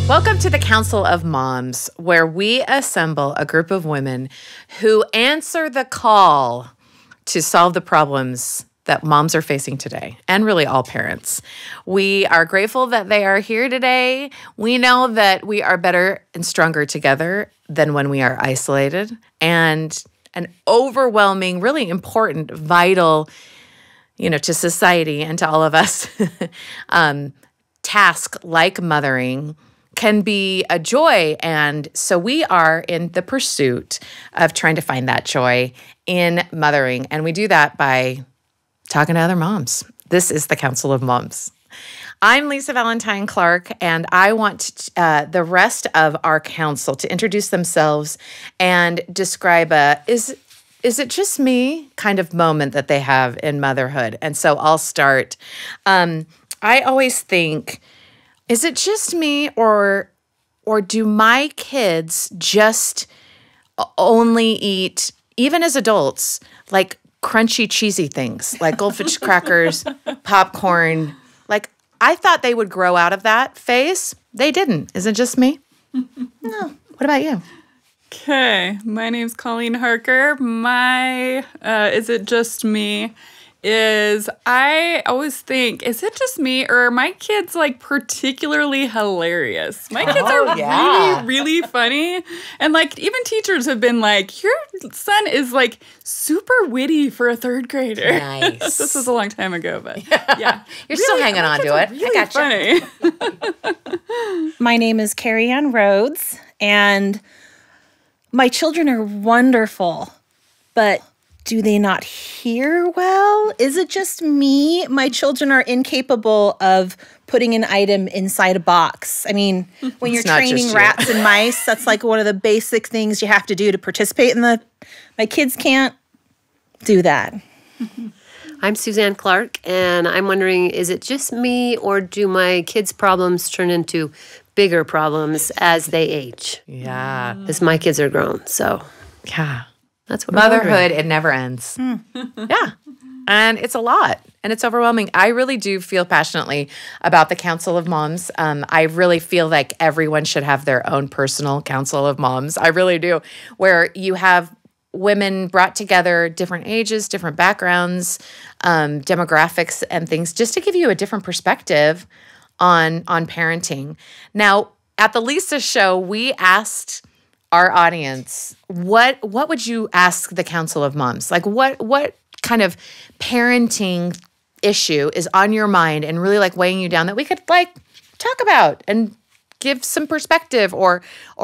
Welcome to the Council of Moms, where we assemble a group of women who answer the call to solve the problems that moms are facing today, and really all parents. We are grateful that they are here today. We know that we are better and stronger together than when we are isolated. And an overwhelming, really important, vital, to society and to all of us, task like mothering can be a joy. And so we are in the pursuit of trying to find that joy in mothering. And we do that by talking to other moms. This is the Council of Moms. I'm Lisa Valentine Clark, and I want the rest of our council to introduce themselves and describe is it just me kind of moment that they have in motherhood. And so I'll start. I always think, is it just me or do my kids just only eat, even as adults, like crunchy, cheesy things, like Goldfish crackers, popcorn? Like, I thought they would grow out of that phase. They didn't. Is it just me? No. What about you? Okay. My name's Colleen Harker. My is it just me? Is I always think, is it just me or are my kids like particularly hilarious? My kids are really, really funny. And like even teachers have been like, your son is like super witty for a third grader. Nice. This was a long time ago, but yeah. You're still hanging on to it. Really I gotcha. Funny. My name is Carrie Ann Rhodes, and my children are wonderful, but do they not hear well? Is it just me? My children are incapable of putting an item inside a box. I mean, when you're training rats and mice, that's like one of the basic things you have to do to participate in my kids can't do that. I'm Suzanne Clark, and I'm wondering, is it just me or do my kids' problems turn into bigger problems as they age? Yeah. Because my kids are grown, so Yeah. that's what Motherhood, it never ends. Yeah. And it's a lot. And it's overwhelming. I really do feel passionately about the Council of Moms. I really feel like everyone should have their own personal Council of Moms. I really do. Where you have women brought together, different ages, different backgrounds, demographics and things, just to give you a different perspective on parenting. Now, at the Lisa Show, we asked our audience, what would you ask the Council of Moms? Like what kind of parenting issue is on your mind and really like weighing you down that we could like talk about and give some perspective or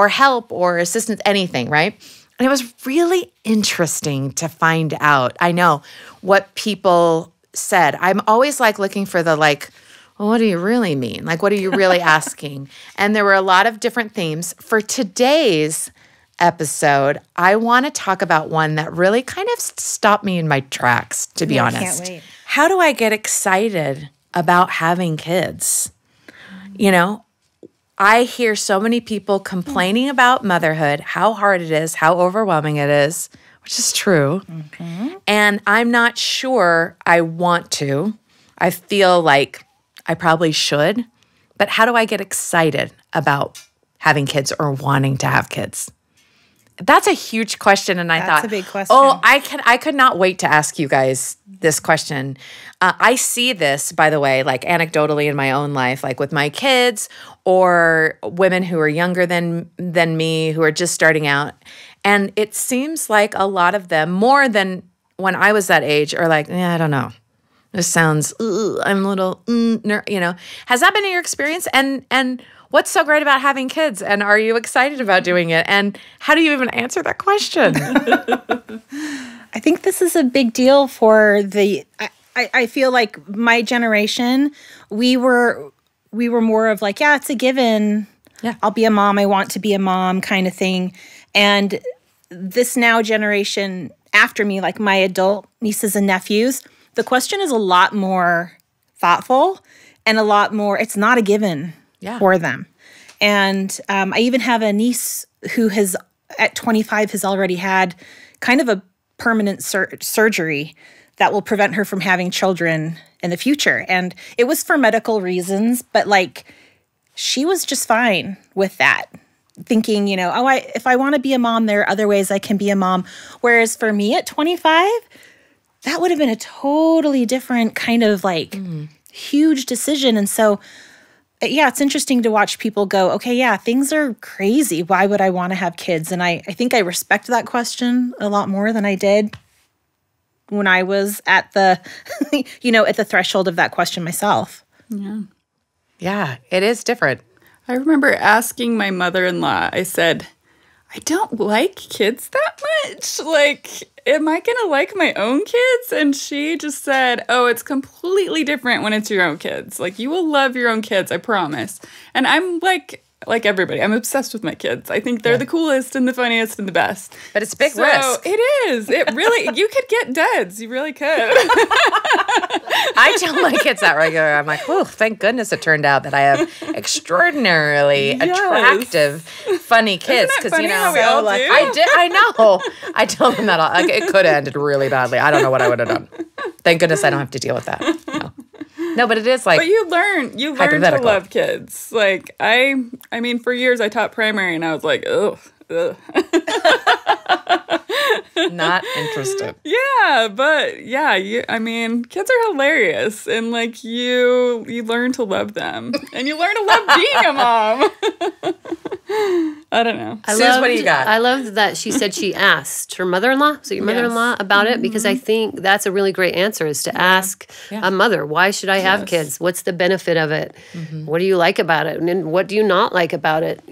help or assistance, anything, right? And it was really interesting to find out, I know, what people said. I'm always like looking for the like, well, what do you really mean? Like, what are you really asking? And there were a lot of different themes. For today's episode, I want to talk about one that really kind of stopped me in my tracks, to be honest. I can't wait. How do I get excited about having kids? I hear so many people complaining about motherhood, how hard it is, how overwhelming it is, which is true. Mm-hmm. And I'm not sure I want to. I feel like I probably should. But how do I get excited about having kids or wanting to have kids? That's a huge question, and I thought, that's a big question. Oh, I could not wait to ask you guys this question. I see this, by the way, like anecdotally in my own life, like with my kids or women who are younger than me, who are just starting out, and it seems like a lot of them, more than when I was that age, are like, I don't know. This sounds, I'm a little, Has that been your experience? And what's so great about having kids? And are you excited about doing it? And how do you even answer that question? I think this is a big deal for I feel like my generation, we were more of like, yeah, it's a given. Yeah. I'll be a mom. I want to be a mom kind of thing. And this now generation after me, like my adult nieces and nephews, the question is a lot more thoughtful and a lot more, it's not a given for them. And I even have a niece who has, at 25, has already had kind of a permanent surgery that will prevent her from having children in the future. And it was for medical reasons, but like she was just fine with that. Thinking, if I want to be a mom, there are other ways I can be a mom. Whereas for me at 25, that would have been a totally different kind of like huge decision. And so, yeah, it's interesting to watch people go, okay, yeah, things are crazy. Why would I want to have kids? And I think I respect that question a lot more than I did when I was at the, at the threshold of that question myself. Yeah. Yeah, it is different. I remember asking my mother-in-law, I said, I don't like kids that much. Like, am I going to like my own kids? And she just said, oh, it's completely different when it's your own kids. Like, you will love your own kids, I promise. And I'm like everybody, I'm obsessed with my kids. I think they're the coolest and the funniest and the best. But it's a big risk. It is. It really, you could get duds. You really could. I tell my kids that regularly. I'm like, oh, thank goodness it turned out that I have extraordinarily attractive, funny kids. Isn't it funny how we all do? I know. I tell them that it could have ended really badly. I don't know what I would have done. Thank goodness I don't have to deal with that. No, but it is like. But you learn to love kids. Like I mean, for years I taught primary, and I was like, ugh. Not interested. Yeah, but yeah, kids are hilarious, and like you learn to love them, and you learn to love being a mom. I don't know. What do you got? I love that she said she asked her mother-in-law, so your mother-in-law, about it, because I think that's a really great answer, is to ask a mother, why should I have kids? What's the benefit of it? What do you like about it? And what do you not like about it?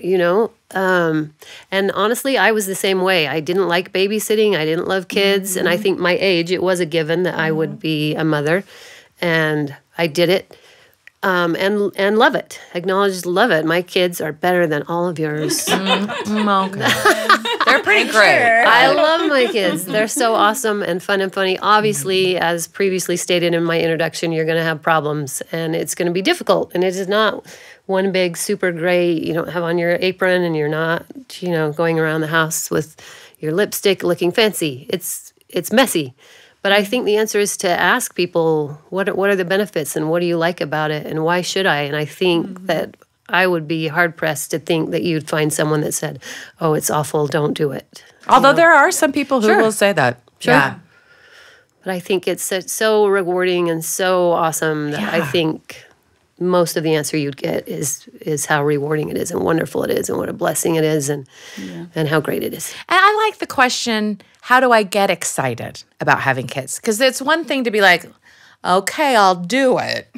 And honestly, I was the same way. I didn't like babysitting. I didn't love kids. And I think my age, it was a given that I would be a mother. And I did it. And love it. Love it. My kids are better than all of yours. Okay. They're pretty great. I love my kids. They're so awesome and fun and funny. Obviously, as previously stated in my introduction, you're going to have problems, and it's going to be difficult. And it is not one big super great, you don't have on your apron, and you're not, going around the house with your lipstick looking fancy. It's messy. But I think the answer is to ask people, what are the benefits, and what do you like about it, and why should I? And I think that I would be hard-pressed to think that you'd find someone that said, oh, it's awful, don't do it. Although there are some people who will say that. Sure. Yeah. But I think it's so rewarding and so awesome that I think most of the answer you'd get is how rewarding it is and wonderful it is and what a blessing it is and how great it is. And I like the question, how do I get excited about having kids? Because it's one thing to be like, okay, I'll do it.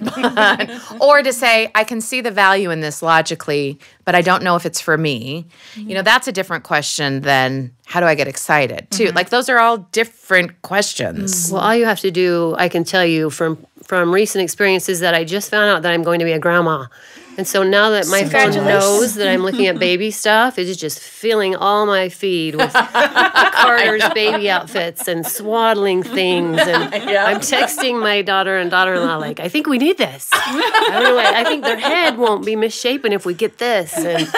Or to say, I can see the value in this logically, but I don't know if it's for me. That's a different question than how do I get excited, too. Like, those are all different questions. Well, all you have to do, I can tell you from recent experiences, that I just found out that I'm going to be a grandma. And so now that my phone knows that I'm looking at baby stuff, it is just filling all my feed with Carter's baby outfits and swaddling things. And I'm texting my daughter and daughter-in-law like, I think we need this. I think their head won't be misshapen if we get this. And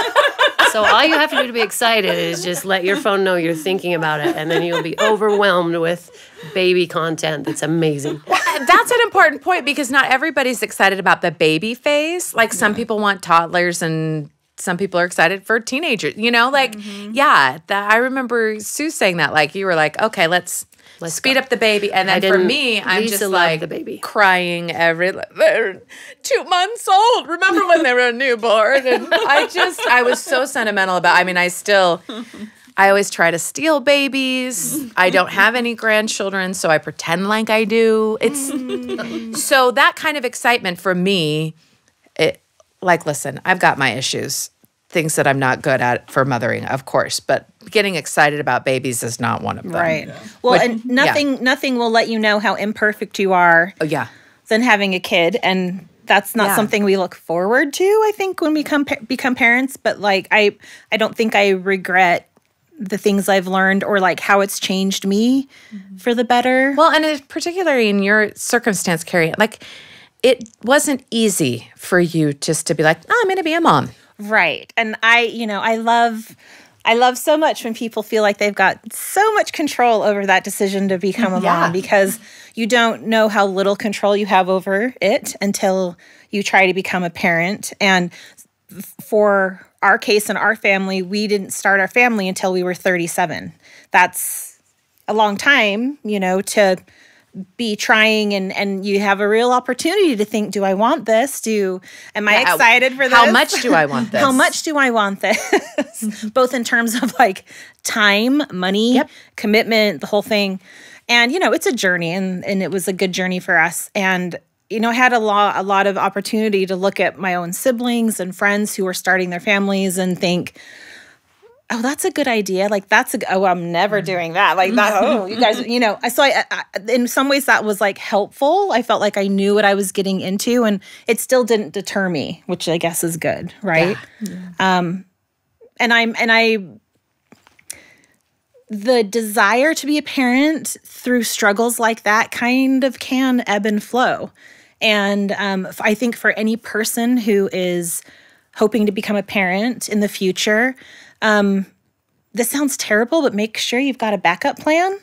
so all you have to do to be excited is just let your phone know you're thinking about it, and then you'll be overwhelmed with baby content that's amazing. That's an important point, because not everybody's excited about the baby phase. Like, some people want toddlers, and some people are excited for teenagers. I remember Sue saying that. Like, you were like, okay, let's speed up the baby. And then for me, I'm Lisa just like the baby. crying they're 2 months old. Remember when they were a newborn? And I was so sentimental about, I always try to steal babies. I don't have any grandchildren, so I pretend like I do. So that kind of excitement for me, listen, I've got my issues, things that I'm not good at for mothering, of course, but getting excited about babies is not one of them. Right. Yeah. Well, and nothing will let you know how imperfect you are than having a kid, and that's not something we look forward to, I think, when we become parents. But like, I don't think I regret the things I've learned or like how it's changed me for the better. Well, and particularly in your circumstance, Carrie, like, it wasn't easy for you just to be like, oh, I'm going to be a mom. Right. And I love I love so much when people feel like they've got so much control over that decision to become a mom, because you don't know how little control you have over it until you try to become a parent. And for our case and our family, we didn't start our family until we were 37. That's a long time, to be trying, and you have a real opportunity to think, do I want this? Am I excited for this? How much do I want this? How much do I want this? Both in terms of like time, money, commitment, the whole thing. And, it's a journey, and it was a good journey for us. And, I had a lot of opportunity to look at my own siblings and friends who were starting their families and think, oh, that's a good idea. Like, I'm never doing that. Like, that, you guys, So I, in some ways that was like helpful. I felt like I knew what I was getting into, and it still didn't deter me, which I guess is good. Right. Yeah. The desire to be a parent through struggles like that kind of can ebb and flow. And I think for any person who is hoping to become a parent in the future, this sounds terrible, but make sure you've got a backup plan.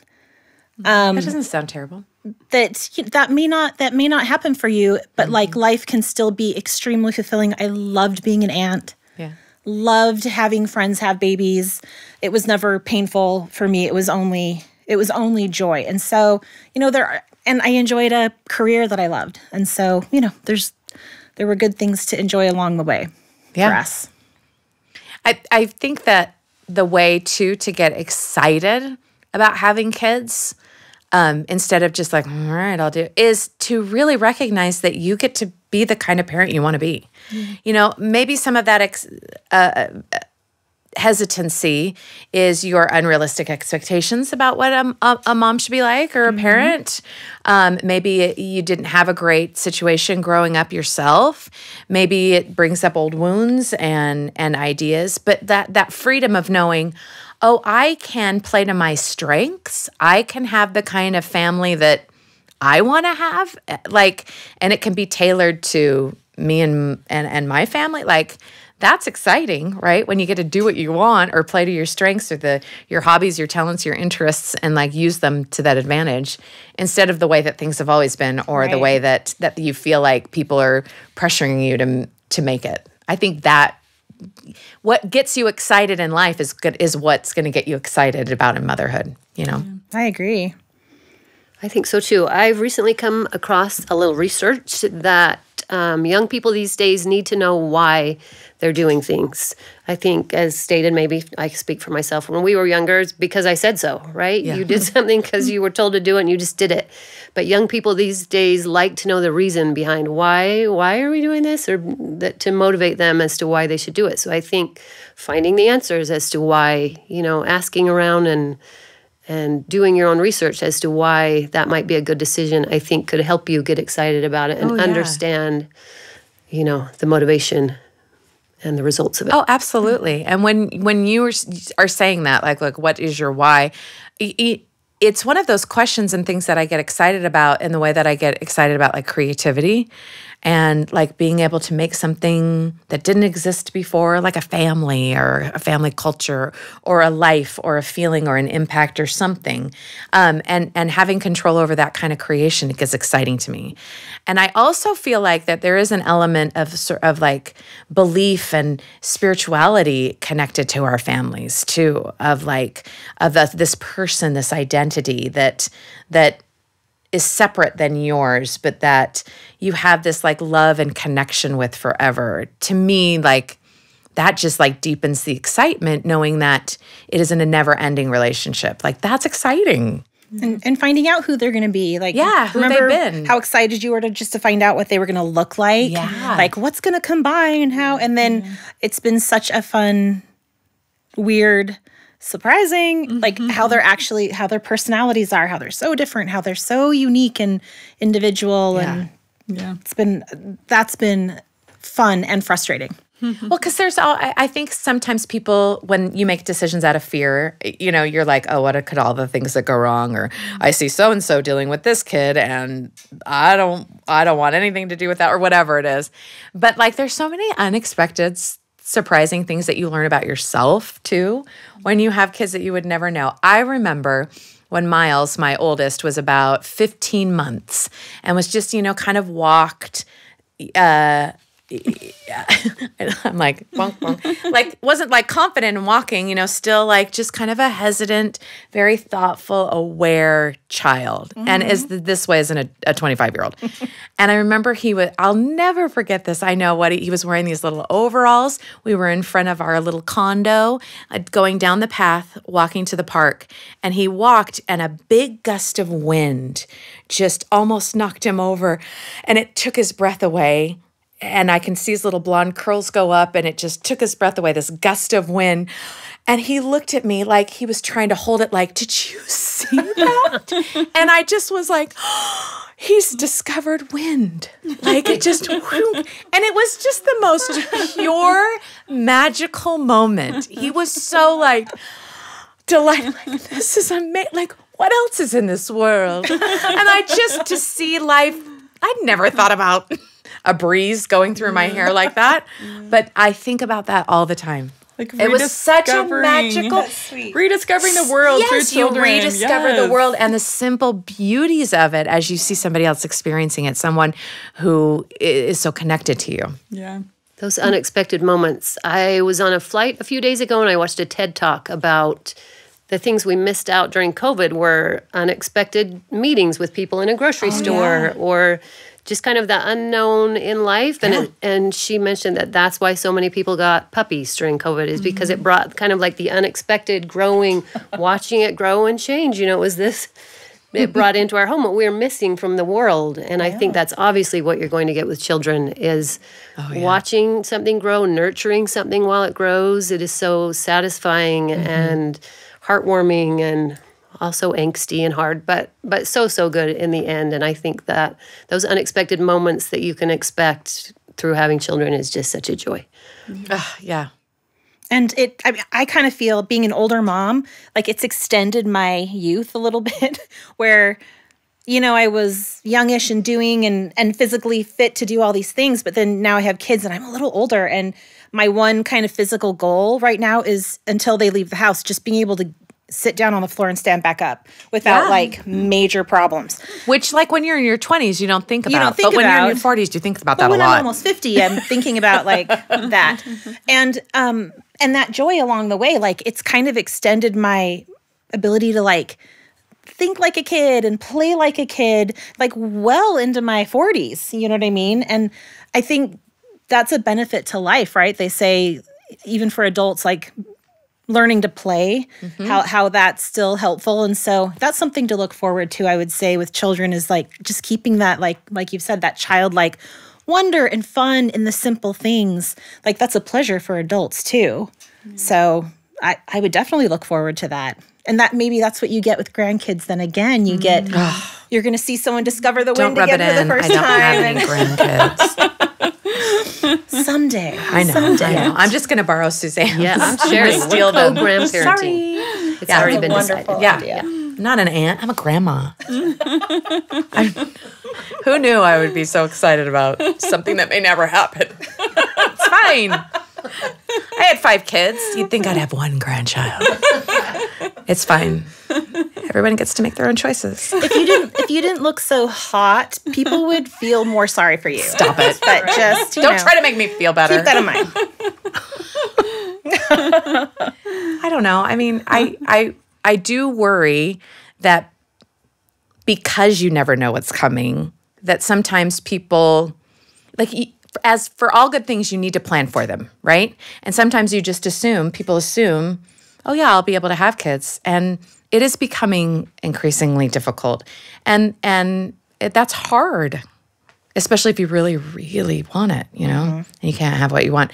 That doesn't sound terrible. That may not happen for you, but like life can still be extremely fulfilling. I loved being an aunt. Yeah. Loved having friends have babies. It was never painful for me. It was only joy. And so, and I enjoyed a career that I loved. And so, there were good things to enjoy along the way for us. I think that the way to get excited about having kids, instead of just like, all right, I'll do it, is to really recognize that you get to be the kind of parent you want to be. Maybe some of that hesitancy is your unrealistic expectations about what a mom should be like, or a parent. Maybe you didn't have a great situation growing up yourself. Maybe it brings up old wounds and ideas. But that freedom of knowing, oh, I can play to my strengths. I can have the kind of family that I want to have, and it can be tailored to me and my family. Like, that's exciting, right? When you get to do what you want, or play to your strengths, or your hobbies, your talents, your interests, and like use them to that advantage, instead of the way that things have always been, or the way that you feel like people are pressuring you to make it. I think that what gets you excited in life is what's going to get you excited about in motherhood. I agree. I think so too. I've recently come across a little research that young people these days need to know why they're doing things. I think, as stated, maybe I speak for myself, when we were younger, it's because I said so, right? Yeah. You did something because you were told to do it and you just did it. But young people these days like to know the reason behind why are we doing this, or to motivate them as to why they should do it. So I think finding the answers as to why, asking around and doing your own research as to why that might be a good decision, I think could help you get excited about it and understand, the motivation and the results of it. Oh, absolutely. And when you are saying that, like, what is your why? It's one of those questions and things that I get excited about, in the way that I get excited about like creativity, and like being able to make something that didn't exist before, like a family or a family culture or a life or a feeling or an impact or something. And having control over that kind of creation gets exciting to me. And I also feel like that there is an element of sort of like belief and spirituality connected to our families too, of this person, this identity that is separate than yours, but that you have this like love and connection with forever. To me, like, that just like deepens the excitement, knowing that it isn't a never-ending relationship. Like, that's exciting. And finding out who they're going to be. Like, who they've been. How excited you were to find out what they were going to look like. Yeah. Like, what's going to combine, how. And then it's been such a fun, weird, surprising, like how their personalities are, how they're so different, how they're so unique and individual. And that's been fun and frustrating. Well, because I think sometimes people, when you make decisions out of fear, you're like, oh, what could all the things that go wrong? Or I see so-and-so dealing with this kid and I don't want anything to do with that, or whatever it is. But like, there's so many unexpected surprising things that you learn about yourself too when you have kids that you would never know. I remember when Miles, my oldest, was about 15 months and was just, kind of walked. I'm like, bonk, bonk. Like, wasn't like confident in walking, still like just kind of a hesitant, very thoughtful, aware child. And is this way as a 25-year-old. And I remember I'll never forget this. I know he was wearing these little overalls. We were in front of our little condo, going down the path, walking to the park. And he walked and a big gust of wind just almost knocked him over. And it took his breath away. And I can see his little blonde curls go up and it just took his breath away, this gust of wind. And he looked at me like he was trying to hold it like, did you see that? And I just was like, oh, he's discovered wind. Like it just, and it was just the most pure, magical moment. He was so like delighted, like this is amazing. Like what else is in this world? And to see life, I'd never thought about a breeze going through my hair like that. But I think about that all the time. Like it was such a magical, rediscovering the world through children. You rediscover the world and the simple beauties of it as you see somebody else experiencing it, someone who is so connected to you. Yeah. Those unexpected moments. I was on a flight a few days ago and I watched a TED Talk about the things we missed out during COVID were unexpected meetings with people in a grocery store or just kind of the unknown in life. And she mentioned that that's why so many people got puppies during COVID is because it brought kind of like the unexpected growing, watching it grow and change. It was it brought into our home what we were missing from the world. And I think that's obviously what you're going to get with children is watching something grow, nurturing something while it grows. It is so satisfying and heartwarming and also angsty and hard, but so good in the end. And I think that those unexpected moments that you can expect through having children is just such a joy. Yeah. And I kind of feel being an older mom, like it's extended my youth a little bit where, I was youngish and doing and physically fit to do all these things, but then now I have kids and I'm a little older and my one kind of physical goal right now is until they leave the house, just being able to sit down on the floor and stand back up without like major problems. Which like when you're in your 20s, you don't think about. But when you're in your 40s, you think about that a lot. When I'm almost 50, I'm thinking about like that. And that joy along the way, like it's kind of extended my ability to like think like a kid and play like a kid, like well into my 40s. You know what I mean? And I think that's a benefit to life, right? They say even for adults, like learning to play, how that's still helpful. And so that's something to look forward to, I would say, with children is like just keeping that, like you've said, that childlike wonder and fun in the simple things. Like that's a pleasure for adults too. So I would definitely look forward to that. And that maybe that's what you get with grandkids. Then again, you get, you're going to see someone discover the wind again for the first time. I don't have any grandkids. Someday. I know. I'm just going to borrow Suzanne. Yeah, I'm sharing. Steal them. Grandparenting. Sorry. It's already been decided. Yeah. I'm not an aunt. I'm a grandma. Who knew I would be so excited about something that may never happen? It's fine. I had 5 kids. You'd think I'd have 1 grandchild. It's fine. Everyone gets to make their own choices. If you didn't look so hot, people would feel more sorry for you. Stop it. But just don't try to make me feel better. Keep that in mind. I don't know. I mean, I do worry that because you never know what's coming, that sometimes people like. As for all good things, you need to plan for them, right? And sometimes you just people assume, oh yeah, I'll be able to have kids. And it is becoming increasingly difficult. And that's hard, especially if you really, really want it, and you can't have what you want.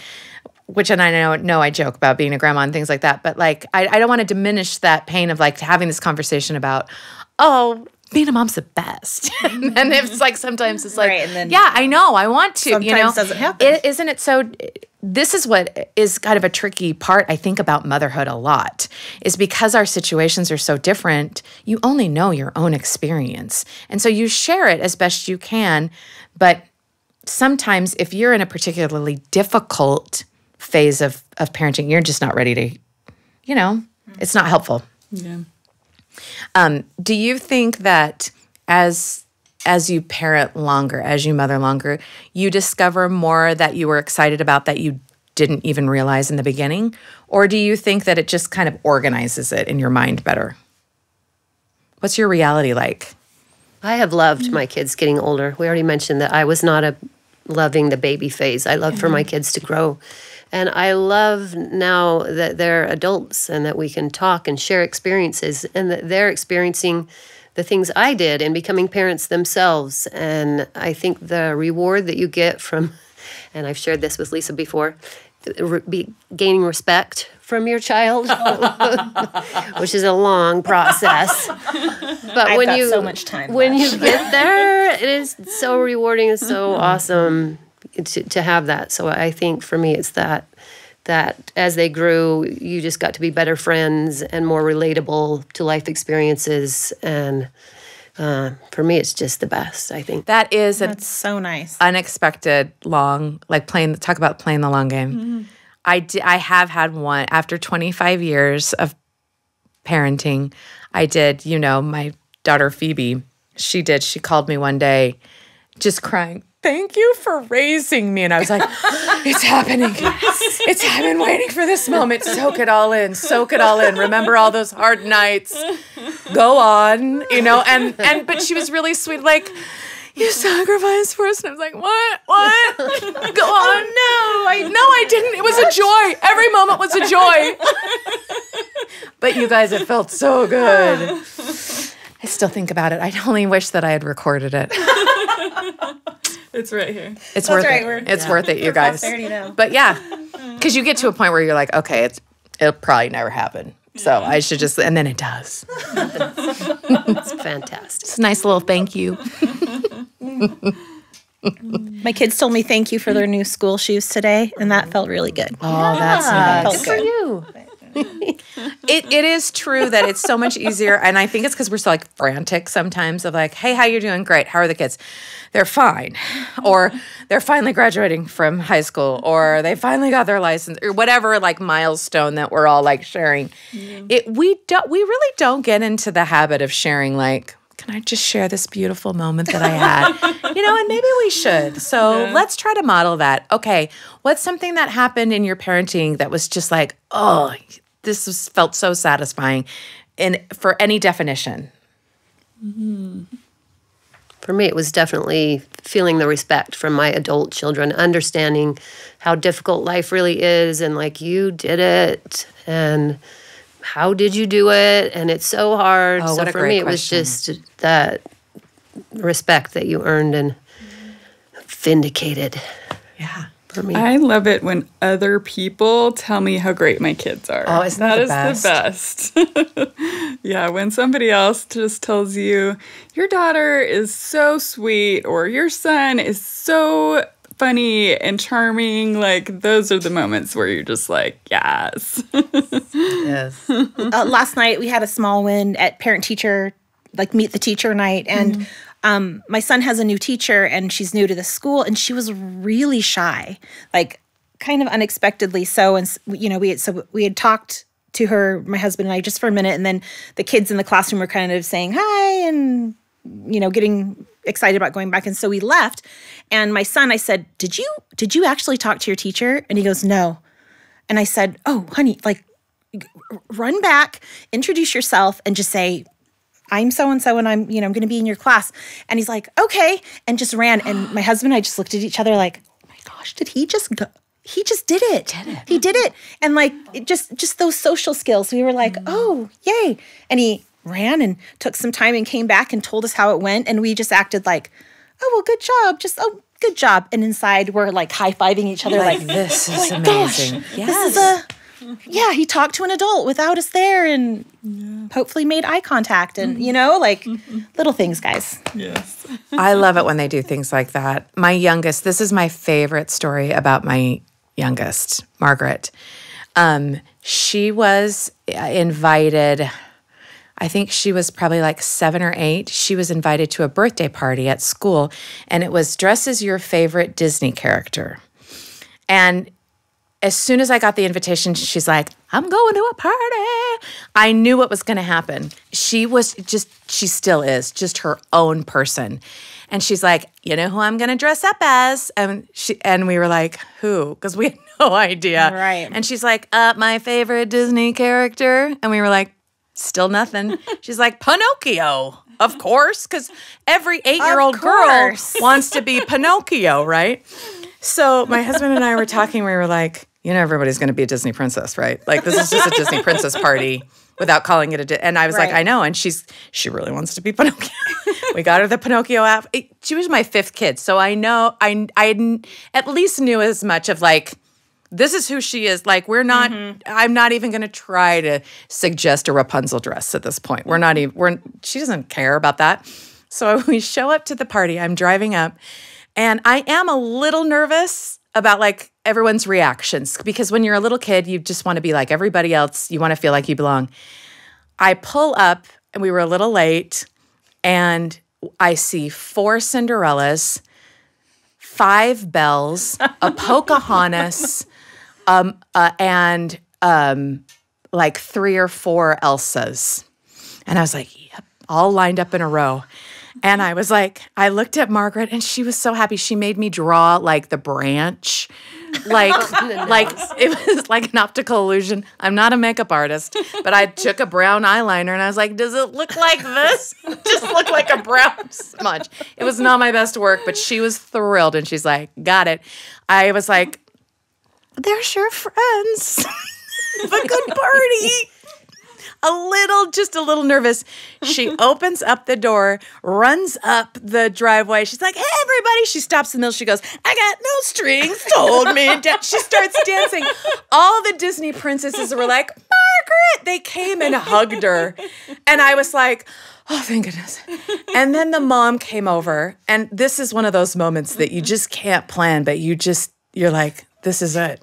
Which, and I know I joke about being a grandma and things like that, but like, I don't want to diminish that pain of like having this conversation about, oh, being a mom's the best. And it's like, sometimes it's like, right, and then yeah, I know, I want to, sometimes doesn't happen. Isn't it so, this is what is kind of a tricky part, I think, about motherhood a lot, is because our situations are so different, you only know your own experience. And so you share it as best you can, but sometimes if you're in a particularly difficult phase of parenting. You're just not ready to, it's not helpful. Yeah. Do you think that as you parent longer, as you mother longer, you discover more that you were excited about that you didn't even realize in the beginning? Or do you think that it just kind of organizes it in your mind better? What's your reality like? I have loved my kids getting older. We already mentioned that I was not loving the baby phase. I love for my kids to grow. And I love now that they're adults and that we can talk and share experiences and that they're experiencing the things I did and becoming parents themselves. And I think the reward that you get from, and I've shared this with Lisa before, gaining respect from your child, which is a long process. But I've when got you so much time when left. you get there, it is so rewarding and so awesome to have that. So I think for me, it's that as they grew, you just got to be better friends and more relatable to life experiences. And for me, it's just the best, I think. That's That's so nice. unexpected long, like talk about playing the long game. I have had one after 25 years of parenting. I did, my daughter Phoebe, she called me one day just crying, "Thank you for raising me." And I was like, it's happening. I've been waiting for this moment. Soak it all in. Remember all those hard nights. Go on, but she was really sweet, like, "You sacrificed for us." And I was like, what? Go on. No, I didn't. It was a joy. Every moment was a joy. But you guys, it felt so good. I still think about it. I only wish that I had recorded it. It's right here. It's worth it. It's worth it, you guys. But yeah, because you get to a point where you're like, okay, it'll probably never happen. So I should just, and then it does. It's fantastic. It's a nice little thank you. My kids told me thank you for their new school shoes today, and that felt really good. Oh, that's nice. Felt Good for good. you. It is true that it's so much easier, and I think it's because we're so like frantic sometimes of like, "Hey, how you doing? Great. How are the kids? They're fine," or "They're finally graduating from high school," or "They finally got their license," or whatever like milestone that we're all like sharing. We really don't get into the habit of sharing like, "Can I just share this beautiful moment that I had?" And maybe we should. So let's try to model that. Okay, what's something that happened in your parenting that was just like, oh, felt so satisfying, for any definition? For me, it was definitely feeling the respect from my adult children, understanding how difficult life really is, and like, you did it, and how did you do it? And it's so hard. Oh, so what a for great me, it was question. just that respect that you earned and vindicated. Yeah. For me. I love it when other people tell me how great my kids are. Oh, isn't that the the best? Yeah, when somebody else just tells you, your daughter is so sweet, or your son is so funny and charming, like, those are the moments where you're just like, yes. Yes. Last night we had a small win at parent-teacher, like meet the teacher night, and my son has a new teacher, and she's new to the school, and she was really shy, like kind of unexpectedly so. And we had talked to her, my husband and I, just for a minute, and then the kids in the classroom were kind of saying hi and getting excited about going back. And so we left, and my son, I said, did you actually talk to your teacher? And he goes, no. And I said, oh, honey, like, run back, introduce yourself, and just say, I'm so-and-so, and I'm going to be in your class. And he's like, okay, and just ran. And my husband and I just looked at each other like, oh my gosh, did he just go? He just did it. He did it. And like, just those social skills. We were like, oh, yay. And he ran and took some time and came back and told us how it went. And we just acted like, oh, well, good job. Good job. And inside we're like high-fiving each other like, this is oh my amazing. gosh, Yes. this is he talked to an adult without us there and hopefully made eye contact and, little things, guys. Yes. I love it when they do things like that. My youngest, this is my favorite story about my youngest, Margaret. She was invited, I think she was probably like 7 or 8. She was invited to a birthday party at school, and it was dress as your favorite Disney character. And as soon as I got the invitation, she's like, I'm going to a party. I knew what was going to happen. She still is just her own person. And she's like, you know who I'm going to dress up as? And we were like, who? Because we had no idea. Right. And she's like, my favorite Disney character. And we were like, still nothing. She's like, Pinocchio. Of course, because every 8-year-old girl wants to be Pinocchio, right? So my husband and I were talking. We were like, everybody's going to be a Disney princess, right? Like, this is just a Disney princess party without calling it and I was like, I know. And she really wants to be Pinocchio. We got her the Pinocchio app. She was my 5th kid. So I know, I at least knew as much of like, this is who she is. Like, I'm not even going to try to suggest a Rapunzel dress at this point. She doesn't care about that. So we show up to the party. I'm driving up and I am a little nervous about like everyone's reactions because when you're a little kid, you just want to be like everybody else. You want to feel like you belong. I pull up and we were a little late and I see 4 Cinderellas, 5 Belles, a Pocahontas, and like 3 or 4 Elsas. And I was like, yep, all lined up in a row. And I was like, I looked at Margaret and she was so happy. She made me draw like the branch. Like it was like an optical illusion. I'm not a makeup artist, but I took a brown eyeliner and I was like, does it look like this? Just look like a brown smudge. It was not my best work, but she was thrilled and she's like, got it. I was like, there's your friends. Have a good party. Just a little nervous. She opens up the door, runs up the driveway. She's like, hey, everybody. She stops in the middle. She goes, I got no strings to hold me. She starts dancing. All the Disney princesses were like, Margaret. They came and hugged her. And I was like, oh, thank goodness. And then the mom came over. And this is one of those moments that you just can't plan, but you're like, this is it.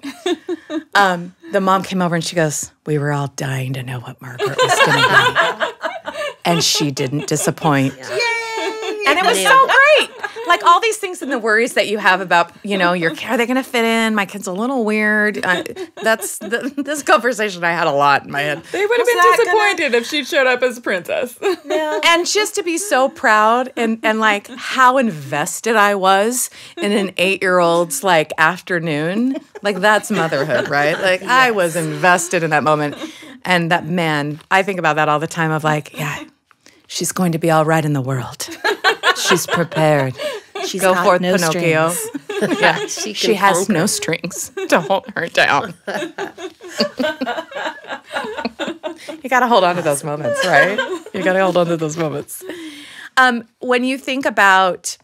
The mom came over and she goes, we were all dying to know what Margaret was going to be. And she didn't disappoint. Yeah. Yay! And it was so great. Like all these things and the worries that you have about, are they going to fit in? My kid's a little weird. This conversation I had a lot in my head. They would have been disappointed if she showed up as a princess. Yeah. And just to be so proud and like how invested I was in an 8-year-old's like afternoon, like that's motherhood, right? Like yes. I was invested in that moment. And that man, I think about that all the time of like, yeah, she's going to be all right in the world. She's prepared. She's Go got forth, no Pinocchio. strings. Yeah, she has no strings to hold her down. You got to hold on to those moments, right? You got to hold on to those moments. When you think about,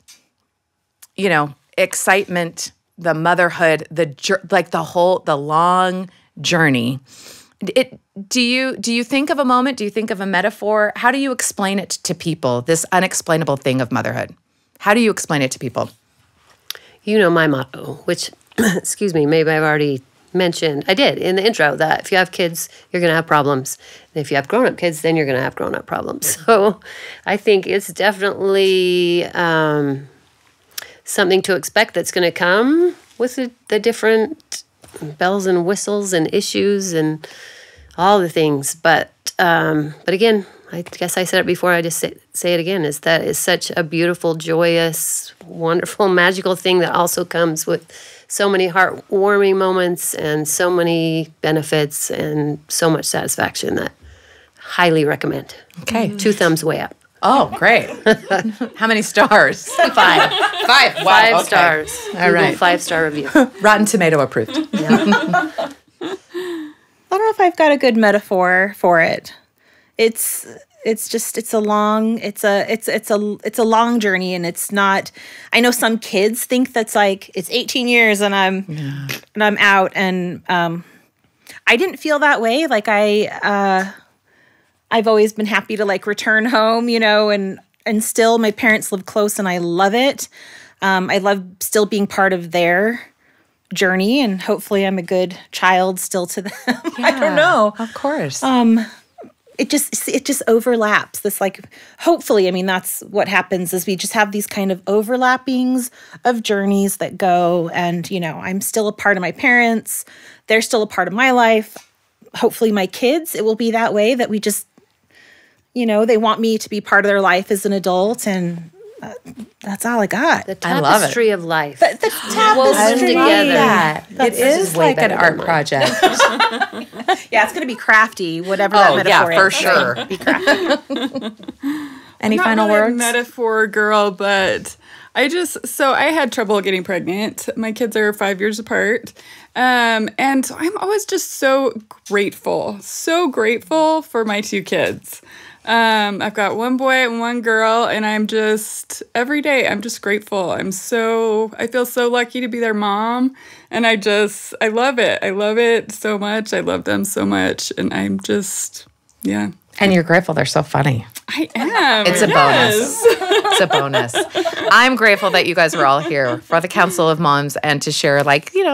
excitement, the motherhood, the long journey. Do you think of a moment? Do you think of a metaphor? How do you explain it to people, this unexplainable thing of motherhood? How do you explain it to people? My motto, which, excuse me, maybe I've already mentioned. I did in the intro that if you have kids, you're going to have problems. And if you have grown-up kids, then you're going to have grown-up problems. So I think it's definitely something to expect that's going to come with the different bells and whistles and issues and all the things. But again, I guess I said it before, I just say it again, is that it's such a beautiful, joyous, wonderful, magical thing that also comes with so many heartwarming moments and so many benefits and so much satisfaction that highly recommend. Okay. 2 thumbs way up. Oh, great. How many stars? 5. 5. Wow, 5 okay. stars. All right. 5-star review. Rotten Tomato approved. I don't know if I've got a good metaphor for it. It's a long journey, and it's not. I know some kids think that's like it's 18 years and I'm out, and I didn't feel that way. Like I've always been happy to like return home, and still my parents live close, and I love it. I love still being part of their journey, and hopefully I'm a good child still to them. Yeah, I don't know. Of course. it just overlaps. This like, hopefully, I mean, that's what happens is we just have these kind of overlappings of journeys that go, and, I'm still a part of my parents. They're still a part of my life. Hopefully my kids, it will be that way, that we just, they want me to be part of their life as an adult, and that's all I got. The I love it. tapestry of life. The tapestry together. Yeah, it is like an art project. Yeah, it's going to be crafty, whatever that metaphor for is. sure. Be crafty. Any I'm final not really words? a metaphor girl, but I had trouble getting pregnant. My kids are 5 years apart. And so I'm always just so grateful for my 2 kids. I've got one boy and one girl, and every day I'm just grateful. I feel so lucky to be their mom, and I love it. I love it so much. I love them so much, and I'm just, yeah. And you're grateful they're so funny. I am. It's a bonus. It's a bonus. I'm grateful that you guys were all here for the Council of Moms and to share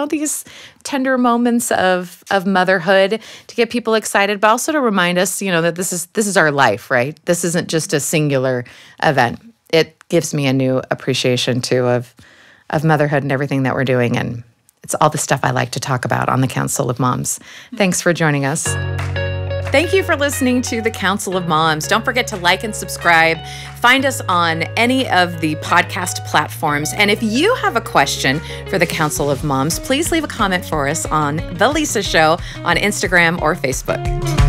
these tender moments of motherhood, to get people excited, but also to remind us, that this is our life, right? This isn't just a singular event. It gives me a new appreciation too of motherhood and everything that we're doing, and it's all the stuff I like to talk about on the Council of Moms. Thanks for joining us. Thank you for listening to the Council of Moms. Don't forget to like and subscribe. Find us on any of the podcast platforms. And if you have a question for the Council of Moms, please leave a comment for us on The Lisa Show on Instagram or Facebook.